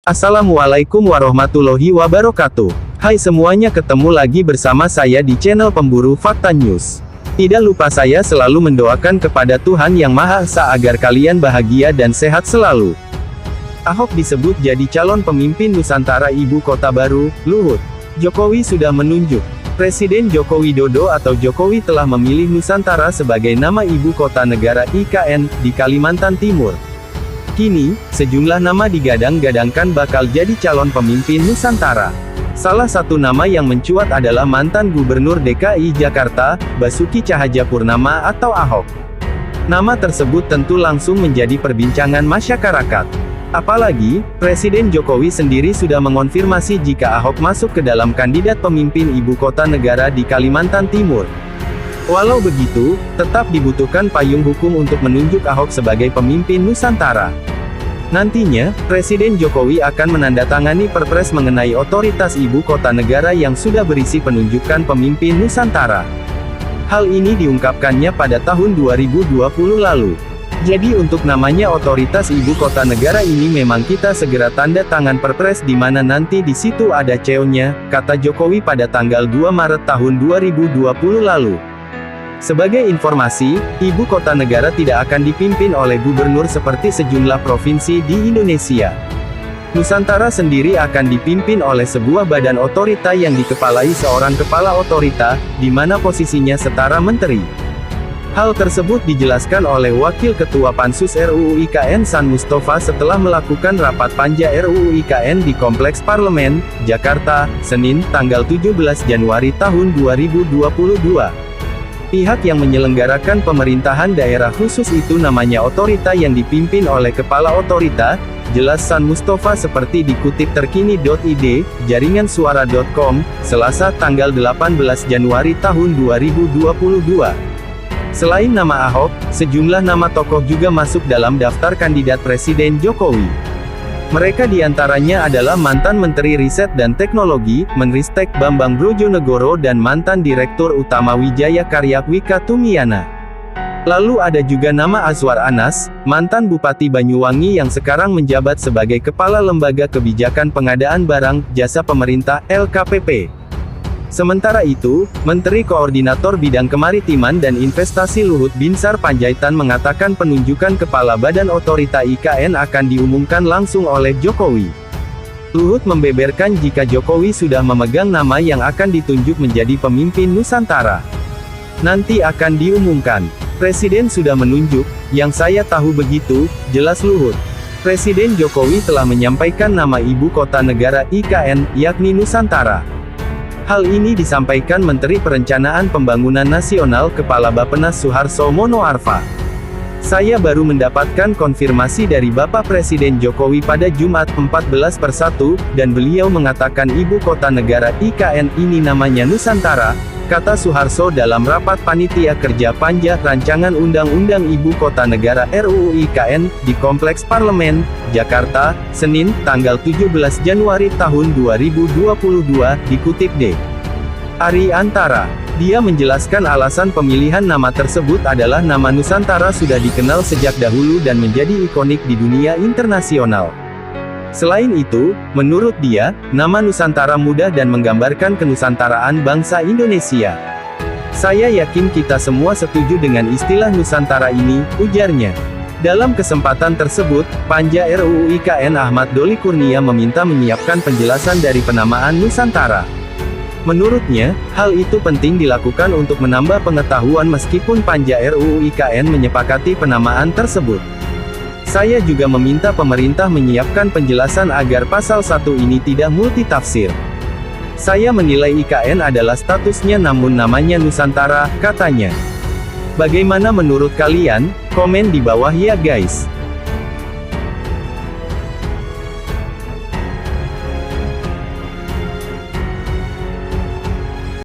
Assalamualaikum warahmatullahi wabarakatuh. Hai semuanya, ketemu lagi bersama saya di channel Pemburu Fakta News. Tidak lupa saya selalu mendoakan kepada Tuhan Yang Maha Esa agar kalian bahagia dan sehat selalu. Ahok disebut jadi calon pemimpin Nusantara Ibu Kota Baru. Luhut Jokowi sudah menunjuk. Presiden Joko Widodo atau Jokowi telah memilih Nusantara sebagai nama Ibu Kota Negara (IKN) di Kalimantan Timur. Kini, sejumlah nama digadang-gadangkan bakal jadi calon pemimpin Nusantara. Salah satu nama yang mencuat adalah mantan Gubernur DKI Jakarta, Basuki Cahayapurnama atau Ahok. Nama tersebut tentu langsung menjadi perbincangan masyarakat. Apalagi, Presiden Jokowi sendiri sudah mengonfirmasi jika Ahok masuk ke dalam kandidat pemimpin Ibu Kota Negara di Kalimantan Timur. Walau begitu, tetap dibutuhkan payung hukum untuk menunjuk Ahok sebagai pemimpin Nusantara. Nantinya, Presiden Jokowi akan menandatangani Perpres mengenai otoritas Ibu Kota Negara yang sudah berisi penunjukan pemimpin Nusantara. Hal ini diungkapkannya pada tahun 2020 lalu. Jadi untuk namanya otoritas Ibu Kota Negara ini memang kita segera tanda tangan Perpres di mana nanti di situ ada CEO-nya, kata Jokowi pada tanggal 2 Maret tahun 2020 lalu. Sebagai informasi, Ibu Kota Negara tidak akan dipimpin oleh gubernur seperti sejumlah provinsi di Indonesia. Nusantara sendiri akan dipimpin oleh sebuah badan otorita yang dikepalai seorang kepala otorita, di mana posisinya setara menteri. Hal tersebut dijelaskan oleh Wakil Ketua Pansus RUU IKN San Mustafa setelah melakukan rapat panja RUU IKN di Kompleks Parlemen, Jakarta, Senin, tanggal 17 Januari tahun 2022. Pihak yang menyelenggarakan pemerintahan daerah khusus itu namanya otorita yang dipimpin oleh kepala otorita, jelas San Mustafa seperti dikutip terkini.id, jaringansuara.com, Selasa tanggal 18 Januari tahun 2022. Selain nama Ahok, sejumlah nama tokoh juga masuk dalam daftar kandidat Presiden Jokowi. Mereka diantaranya adalah mantan Menteri Riset dan Teknologi, Menristek Bambang Brojonegoro dan mantan Direktur Utama Wijaya Karya Wika Tumiana. Lalu ada juga nama Azwar Anas, mantan Bupati Banyuwangi yang sekarang menjabat sebagai Kepala Lembaga Kebijakan Pengadaan Barang, Jasa Pemerintah, LKPP. Sementara itu, Menteri Koordinator Bidang Kemaritiman dan Investasi Luhut Binsar Panjaitan mengatakan penunjukan Kepala Badan Otorita IKN akan diumumkan langsung oleh Jokowi. Luhut membeberkan jika Jokowi sudah memegang nama yang akan ditunjuk menjadi pemimpin Nusantara. Nanti akan diumumkan. Presiden sudah menunjuk, yang saya tahu begitu, jelas Luhut. Presiden Jokowi telah menyampaikan nama Ibu Kota Negara IKN, yakni Nusantara. Hal ini disampaikan Menteri Perencanaan Pembangunan Nasional Kepala Bappenas Suharso Mono Arfa. Saya baru mendapatkan konfirmasi dari Bapak Presiden Jokowi pada Jumat 14/1, dan beliau mengatakan Ibu Kota Negara IKN ini namanya Nusantara, kata Suharso dalam rapat Panitia Kerja Panja Rancangan Undang-Undang Ibu Kota Negara RUU IKN, di Kompleks Parlemen, Jakarta, Senin, tanggal 17 Januari tahun 2022, dikutip D. Ari Antara. Dia menjelaskan alasan pemilihan nama tersebut adalah nama Nusantara sudah dikenal sejak dahulu dan menjadi ikonik di dunia internasional. Selain itu, menurut dia, nama Nusantara mudah dan menggambarkan kenusantaraan bangsa Indonesia. Saya yakin kita semua setuju dengan istilah Nusantara ini, ujarnya. Dalam kesempatan tersebut, Panja RUU IKN Ahmad Doli Kurnia meminta menyiapkan penjelasan dari penamaan Nusantara. Menurutnya, hal itu penting dilakukan untuk menambah pengetahuan meskipun Panja RUU IKN menyepakati penamaan tersebut. Saya juga meminta pemerintah menyiapkan penjelasan agar pasal 1 ini tidak multitafsir. Saya menilai IKN adalah statusnya namun namanya Nusantara, katanya. Bagaimana menurut kalian? Komen di bawah ya guys.